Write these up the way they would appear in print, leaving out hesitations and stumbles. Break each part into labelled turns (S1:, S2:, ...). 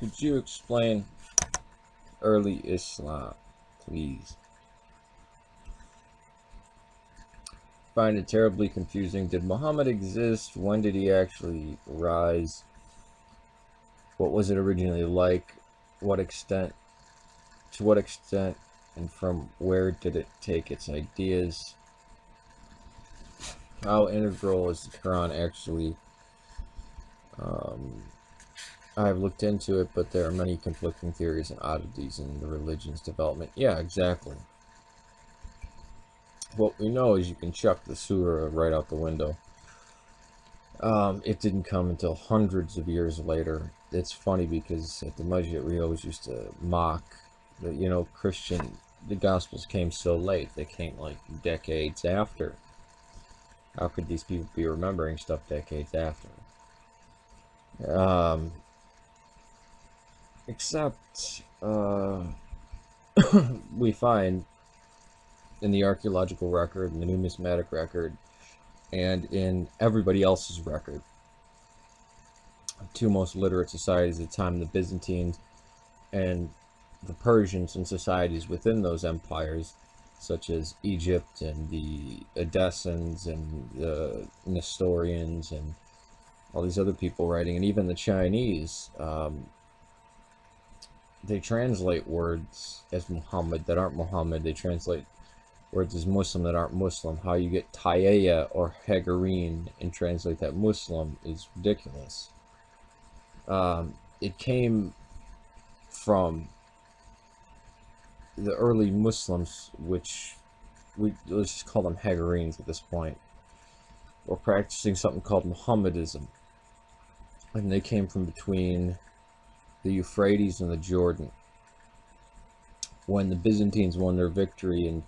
S1: Could you explain early Islam, please? Find it terribly confusing. Did Muhammad exist? When did he actually rise? What was it originally like? What extent? To what extent? And from where did it take its ideas? How integral is the Quran actually? I've looked into it, but there are many conflicting theories and oddities in the religion's development. Yeah, exactly. What we know is you can chuck the surah right out the window. It didn't come until hundreds of years later. It's funny because at the Masjid we always used to mock that, you know, the Gospels came so late. They came like decades after. How could these people be remembering stuff decades after? Except, we find in the archaeological record, in the numismatic record, and in everybody else's record, two most literate societies at the time, the Byzantines and the Persians, and societies within those empires, such as Egypt and the Edessans and the Nestorians and all these other people writing, and even the Chinese, they translate words as Muhammad that aren't Muhammad. They translate words as Muslim that aren't Muslim. How you get Tayyeya or Hagareen and translate that Muslim is ridiculous. It came from the early Muslims, which let's just call them Hagareens at this point, were practicing something called Mohammedism. And they came from between the Euphrates and the Jordan. When the Byzantines won their victory in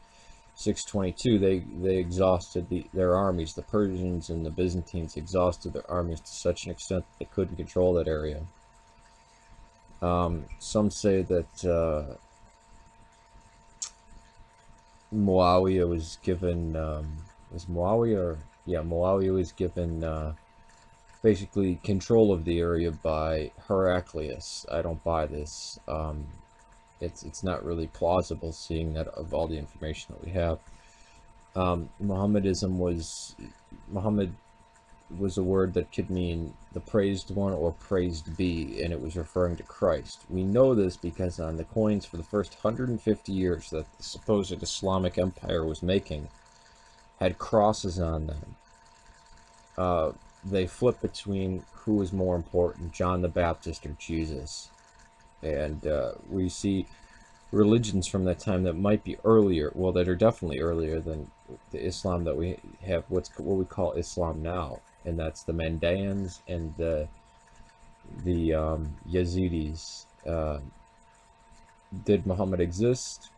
S1: 622, they exhausted their armies. The Persians and the Byzantines exhausted their armies to such an extent that they couldn't control that area. Some say that Muawiyah was given, Muawiyah was given basically control of the area by Heraclius. I don't buy this. It's not really plausible, seeing that of all the information that we have. Muhammad was a word that could mean the praised one or praised be, and it was referring to Christ. We know this because on the coins for the first 150 years that the supposed Islamic Empire was making had crosses on them. They flip between who was more important, John the Baptist or Jesus. And we see religions from that time that might be earlier, well, that are definitely earlier than the Islam that we have, what we call Islam now, and that's the Mandans and the Yazidis. Did Muhammad exist?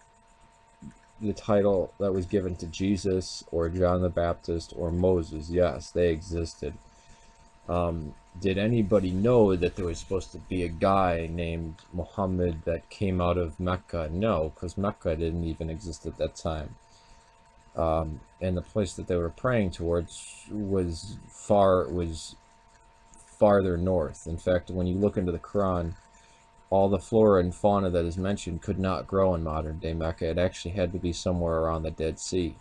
S1: The title that was given to Jesus or John the Baptist or Moses, yes, they existed. Did anybody know that there was supposed to be a guy named Muhammad that came out of Mecca? No, because Mecca didn't even exist at that time. And the place that they were praying towards was farther north. In fact, when you look into the Quran, all the flora and fauna that is mentioned could not grow in modern day Mecca. It actually had to be somewhere around the Dead Sea.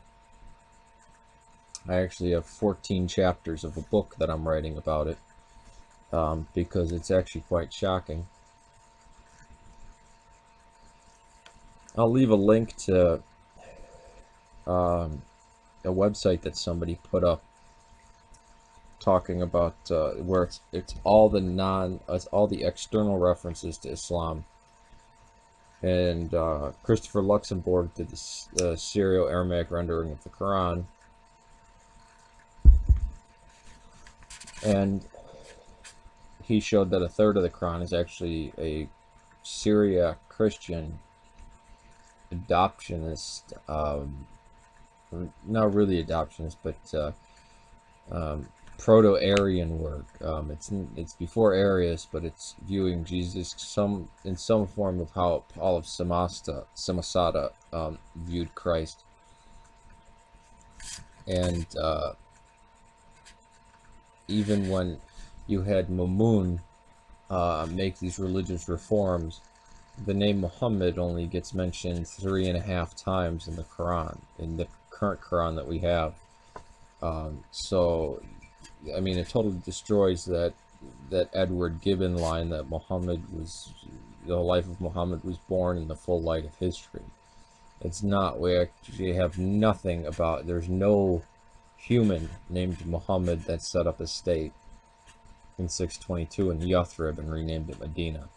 S1: I actually have 14 chapters of a book that I'm writing about it, because it's actually quite shocking. I'll leave a link to a website that somebody put up talking about where it's all the external references to Islam. And Christopher Luxembourg did this Syro-Aramaic rendering of the Quran. And he showed that a third of the Quran is actually a Syriac Christian adoptionist, not really adoptionist, but proto-Aryan work. It's before Arius, but it's viewing Jesus in some form of how Paul of Samosata viewed Christ. And even when you had Mamun make these religious reforms, the name Muhammad only gets mentioned 3.5 times in the Quran, in the current Quran that we have. So, I mean, it totally destroys that Edward Gibbon line that the life of Muhammad was born in the full light of history. It's not. We actually have nothing about. There's no human named Muhammad that set up a state in 622 in Yathrib and renamed it Medina.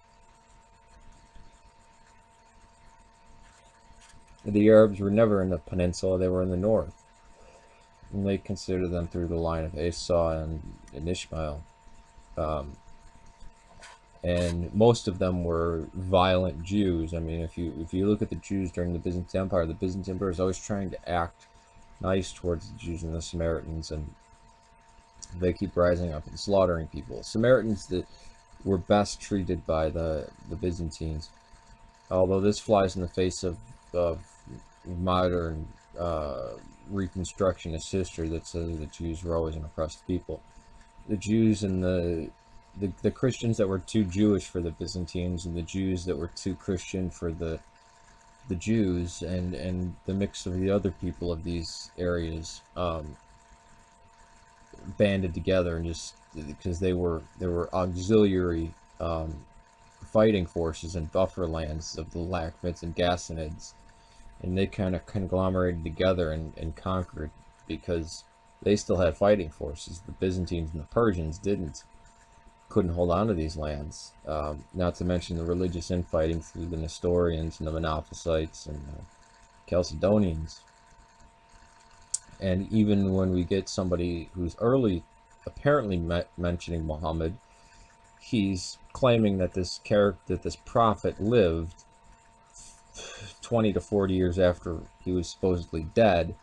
S1: The Arabs were never in the peninsula, they were in the north. And they consider them through the line of Esau and Ishmael. And most of them were violent Jews. I mean, if you look at the Jews during the Byzantine Empire is always trying to act nice towards the Jews and the Samaritans, and they keep rising up and slaughtering people. Samaritans that were best treated by the Byzantines, although this flies in the face of modern reconstructionist history that says the Jews were always an oppressed people. The Jews and the Christians that were too Jewish for the Byzantines, and the Jews that were too Christian for the Jews, and the mix of the other people of these areas banded together, and just because they were auxiliary fighting forces and buffer lands of the Lakhmids and Ghassanids, and they kind of conglomerated together and conquered because they still had fighting forces. The Byzantines and the Persians couldn't hold on to these lands. Not to mention the religious infighting through the Nestorians and the Monophysites and the Chalcedonians. And even when we get somebody who's apparently mentioning Muhammad, he's claiming that this prophet lived 20 to 40 years after he was supposedly dead,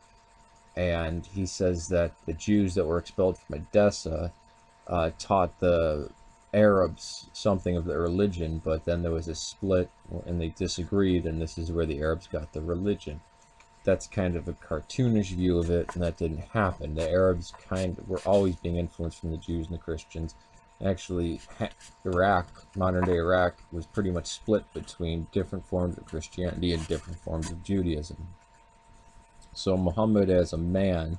S1: and he says that the Jews that were expelled from Edessa taught the Arabs something of their religion, but then there was a split and they disagreed, and this is where the Arabs got the religion. That's kind of a cartoonish view of it, and that didn't happen. The Arabs were always being influenced from the Jews and the Christians. Actually, modern day Iraq, was pretty much split between different forms of Christianity and different forms of Judaism. So Muhammad as a man,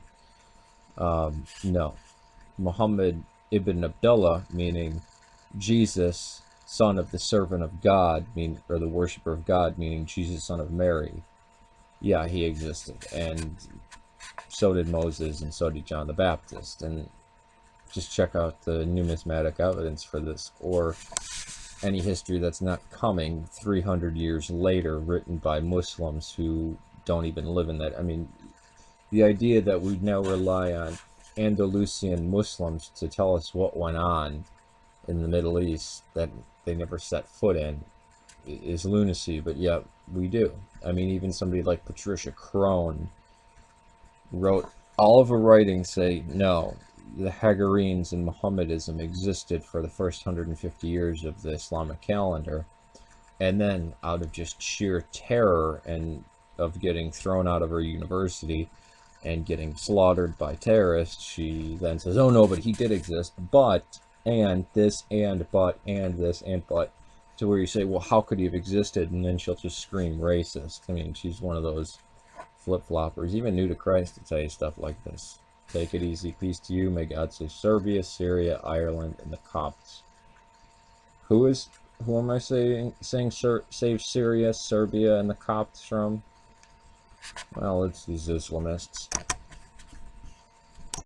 S1: no. Muhammad ibn Abdullah, meaning Jesus, son of the servant of God, or the worshiper of God, meaning Jesus, son of Mary. Yeah, he existed, and so did Moses, and so did John the Baptist, and just check out the numismatic evidence for this, or any history that's not coming 300 years later, written by Muslims who don't even live in that. I mean, the idea that we now rely on Andalusian Muslims to tell us what went on in the Middle East that they never set foot in is lunacy, but yet we do. I mean, even somebody like Patricia Crone wrote, all of her writings say, no, the Hagarenes and Mohammedism existed for the first 150 years of the Islamic calendar, and then out of just sheer terror and of getting thrown out of her university and getting slaughtered by terrorists, she then says, oh no, but he did exist, but, and this, and but, and this, and but, to where you say, well, how could he have existed? And then she'll just scream racist. I mean, she's one of those flip-floppers, even new to Christ, to tell you stuff like this. Take it easy. Peace to you. May God save Serbia, Syria, Ireland, and the Copts. Who am I saying save Syria, Serbia, and the Copts from? Well, it's these Islamists.